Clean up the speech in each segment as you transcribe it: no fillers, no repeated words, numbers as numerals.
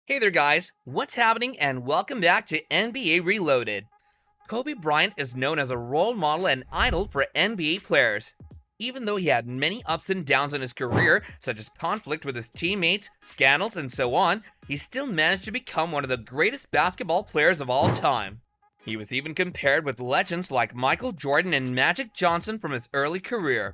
Hey there guys, what's happening and welcome back to NBA Reloaded. Kobe Bryant is known as a role model and idol for NBA players. Even though he had many ups and downs in his career, such as conflict with his teammates, scandals, and so on, he still managed to become one of the greatest basketball players of all time. He was even compared with legends like Michael Jordan and Magic Johnson from his early career.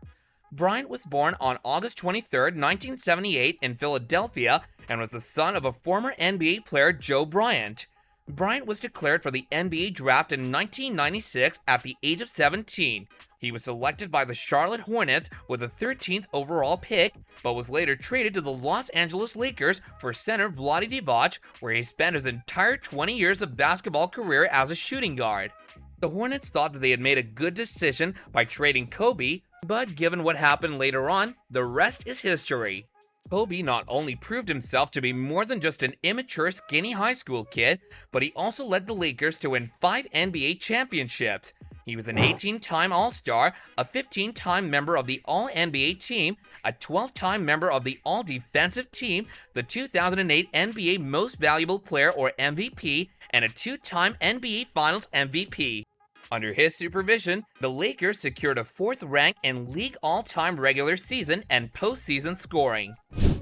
Bryant was born on August 23, 1978 in Philadelphia and was the son of a former NBA player, Joe Bryant. Bryant was declared for the NBA draft in 1996 at the age of 17. He was selected by the Charlotte Hornets with the 13th overall pick, but was later traded to the Los Angeles Lakers for center Vlade Divac, where he spent his entire 20 years of basketball career as a shooting guard. The Hornets thought that they had made a good decision by trading Kobe, but given what happened later on, the rest is history. Kobe not only proved himself to be more than just an immature, skinny high school kid, but he also led the Lakers to win 5 NBA championships. He was an 18-time All-Star, a 15-time member of the All-NBA team, a 12-time member of the All-Defensive team, the 2008 NBA Most Valuable Player or MVP, and a 2-time NBA Finals MVP. Under his supervision, the Lakers secured a 4th rank in league all-time regular season and postseason scoring.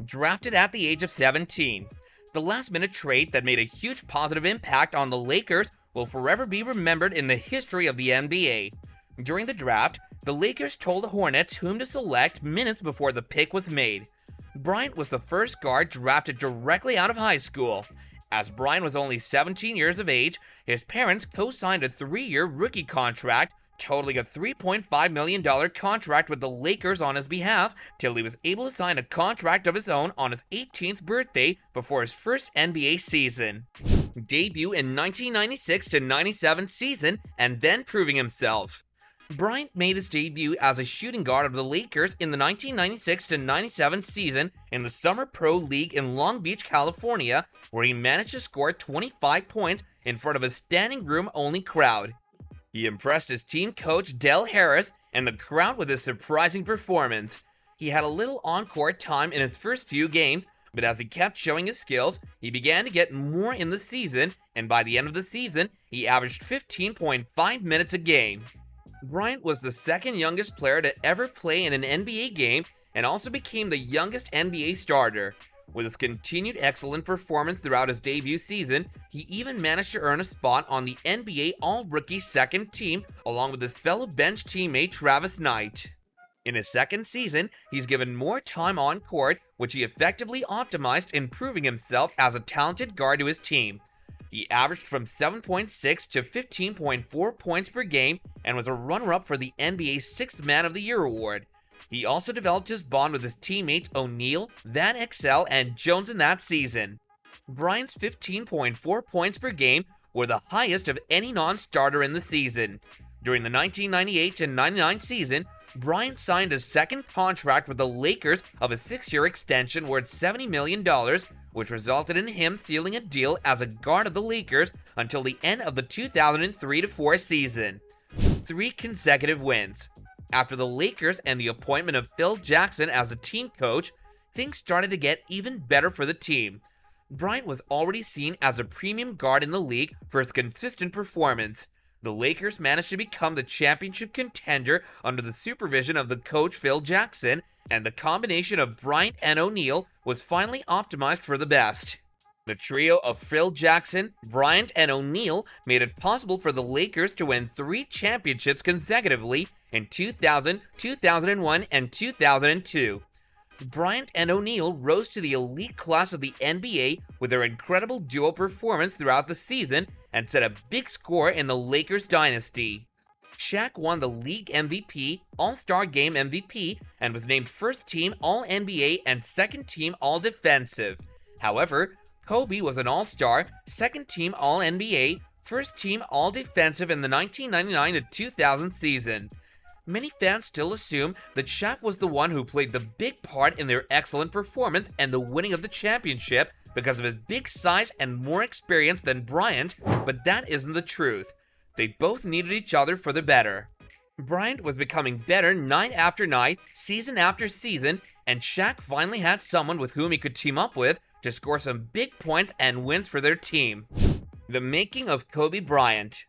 Drafted at the age of 17, the last-minute trade that made a huge positive impact on the Lakers will forever be remembered in the history of the NBA. During the draft, the Lakers told the Hornets whom to select minutes before the pick was made. Bryant was the first guard drafted directly out of high school. As Bryant was only 17 years of age, his parents co-signed a 3-year rookie contract, totaling a $3.5 million contract with the Lakers on his behalf, till he was able to sign a contract of his own on his 18th birthday before his first NBA season. Debut in 1996-97 season, and then proving himself. Bryant made his debut as a shooting guard of the Lakers in the 1996-97 season in the Summer Pro League in Long Beach, California, where he managed to score 25 points in front of a standing room-only crowd. He impressed his team coach Del Harris and the crowd with his surprising performance. He had a little on-court time in his first few games, but as he kept showing his skills, he began to get more in the season, and by the end of the season, he averaged 15.5 minutes a game. Bryant was the second youngest player to ever play in an NBA game and also became the youngest NBA starter. With his continued excellent performance throughout his debut season, he even managed to earn a spot on the NBA All-Rookie second team along with his fellow bench teammate Travis Knight. In his second season, he's given more time on court, which he effectively optimized, improving himself as a talented guard to his team. He averaged from 7.6 to 15.4 points per game and was a runner-up for the NBA's 6th Man of the Year award. He also developed his bond with his teammates O'Neal, Van Exel, and Jones in that season. Bryant's 15.4 points per game were the highest of any non-starter in the season. During the 1998-99 season, Bryant signed a second contract with the Lakers of a 6-year extension worth $70 million, which resulted in him sealing a deal as a guard of the Lakers until the end of the 2003-04 season. 3 consecutive wins. After the Lakers and the appointment of Phil Jackson as a team coach, things started to get even better for the team. Bryant was already seen as a premium guard in the league for his consistent performance. The Lakers managed to become the championship contender under the supervision of the coach Phil Jackson, and the combination of Bryant and O'Neal was finally optimized for the best. The trio of Phil Jackson, Bryant, and O'Neal made it possible for the Lakers to win 3 championships consecutively in 2000, 2001, and 2002. Bryant and O'Neal rose to the elite class of the NBA with their incredible duo performance throughout the season and set a big score in the Lakers dynasty. Shaq won the league MVP, All-Star Game MVP, and was named first-team All-NBA and second-team All-Defensive. However, Kobe was an All-Star, second-team All-NBA, first-team All-Defensive in the 1999-2000 season. Many fans still assume that Shaq was the one who played the big part in their excellent performance and the winning of the championship because of his big size and more experience than Bryant, but that isn't the truth. They both needed each other for the better. Bryant was becoming better night after night, season after season, and Shaq finally had someone with whom he could team up with to score some big points and wins for their team. The making of Kobe Bryant.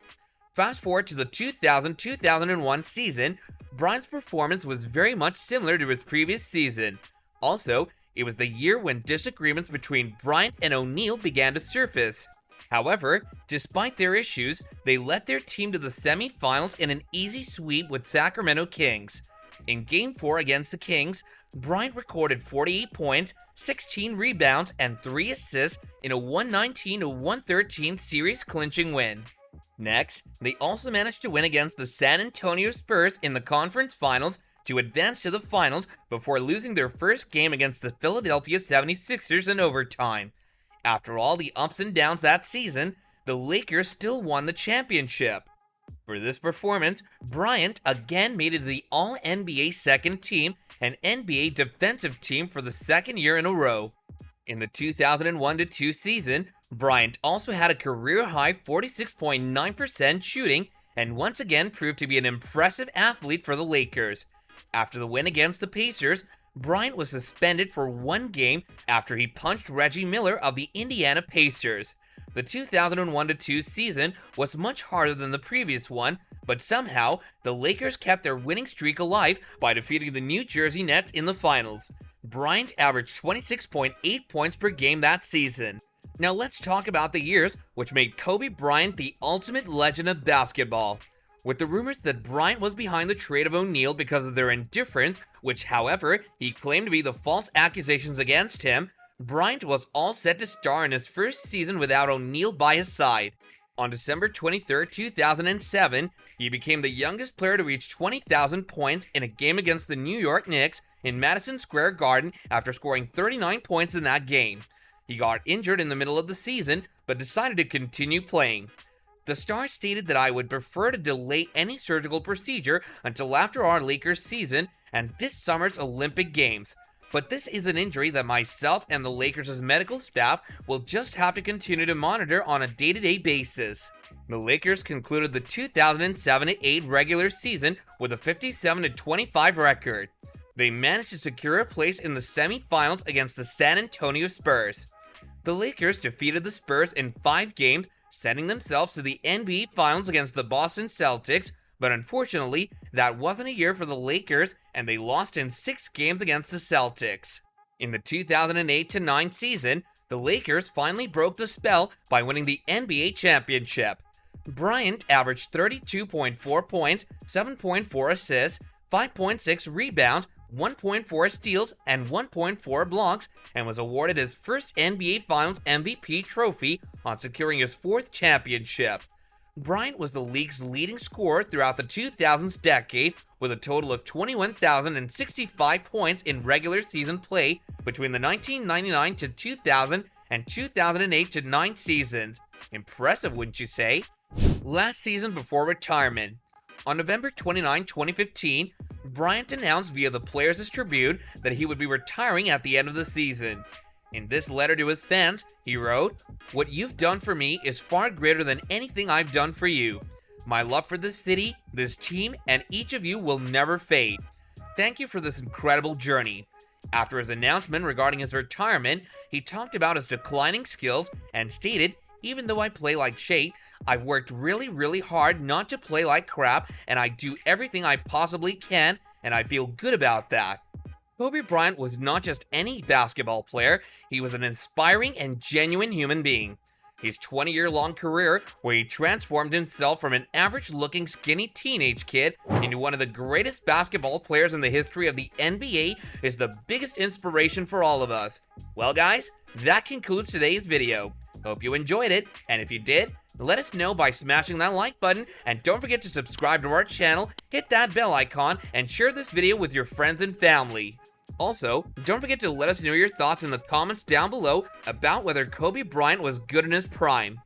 Fast forward to the 2000-2001 season, Bryant's performance was very much similar to his previous season. Also, it was the year when disagreements between Bryant and O'Neal began to surface. However, despite their issues, they led their team to the semifinals in an easy sweep with Sacramento Kings. In Game 4 against the Kings, Bryant recorded 48 points, 16 rebounds, and 3 assists in a 119-113 series-clinching win. Next, they also managed to win against the San Antonio Spurs in the conference finals to advance to the finals before losing their first game against the Philadelphia 76ers in overtime. After all the ups and downs that season, the Lakers still won the championship. For this performance, Bryant again made it to the All-NBA second team and NBA defensive team for the second year in a row. In the 2001-2 season, Bryant also had a career-high 46.9% shooting and once again proved to be an impressive athlete for the Lakers. After the win against the Pacers, Bryant was suspended for 1 game after he punched Reggie Miller of the Indiana Pacers. The 2001-2 season was much harder than the previous one, but somehow, the Lakers kept their winning streak alive by defeating the New Jersey Nets in the finals. Bryant averaged 26.8 points per game that season. Now let's talk about the years which made Kobe Bryant the ultimate legend of basketball. With the rumors that Bryant was behind the trade of O'Neal because of their indifference, which however, he claimed to be the false accusations against him, Bryant was all set to star in his first season without O'Neal by his side. On December 23, 2007, he became the youngest player to reach 20,000 points in a game against the New York Knicks in Madison Square Garden after scoring 39 points in that game. He got injured in the middle of the season, but decided to continue playing. The star stated that I would prefer to delay any surgical procedure until after our Lakers season and this summer's Olympic Games. But this is an injury that myself and the Lakers' medical staff will just have to continue to monitor on a day-to-day basis. The Lakers concluded the 2007-8 regular season with a 57-25 record. They managed to secure a place in the semifinals against the San Antonio Spurs. The Lakers defeated the Spurs in 5 games, sending themselves to the NBA Finals against the Boston Celtics, but unfortunately, that wasn't a year for the Lakers, and they lost in 6 games against the Celtics. In the 2008-9 season, the Lakers finally broke the spell by winning the NBA championship. Bryant averaged 32.4 points, 7.4 assists, 5.6 rebounds, 1.4 steals, and 1.4 blocks, and was awarded his first NBA Finals MVP trophy on securing his 4th championship. Bryant was the league's leading scorer throughout the 2000s decade with a total of 21,065 points in regular season play between the 1999-2000 and 2008-9 seasons. Impressive, wouldn't you say? Last season before retirement. On November 29, 2015, Bryant announced via the Players' Tribune that he would be retiring at the end of the season. In this letter to his fans, he wrote, "What you've done for me is far greater than anything I've done for you. My love for this city, this team, and each of you will never fade. Thank you for this incredible journey." After his announcement regarding his retirement, he talked about his declining skills and stated, "Even though I play like shit, I've worked really hard not to play like crap, and I do everything I possibly can, and I feel good about that." Kobe Bryant was not just any basketball player, he was an inspiring and genuine human being. His 20-year-long career, where he transformed himself from an average-looking skinny teenage kid into one of the greatest basketball players in the history of the NBA, is the biggest inspiration for all of us. Well guys, that concludes today's video. Hope you enjoyed it, and if you did, let us know by smashing that like button, and don't forget to subscribe to our channel, hit that bell icon, and share this video with your friends and family. Also, don't forget to let us know your thoughts in the comments down below about whether Kobe Bryant was good in his prime.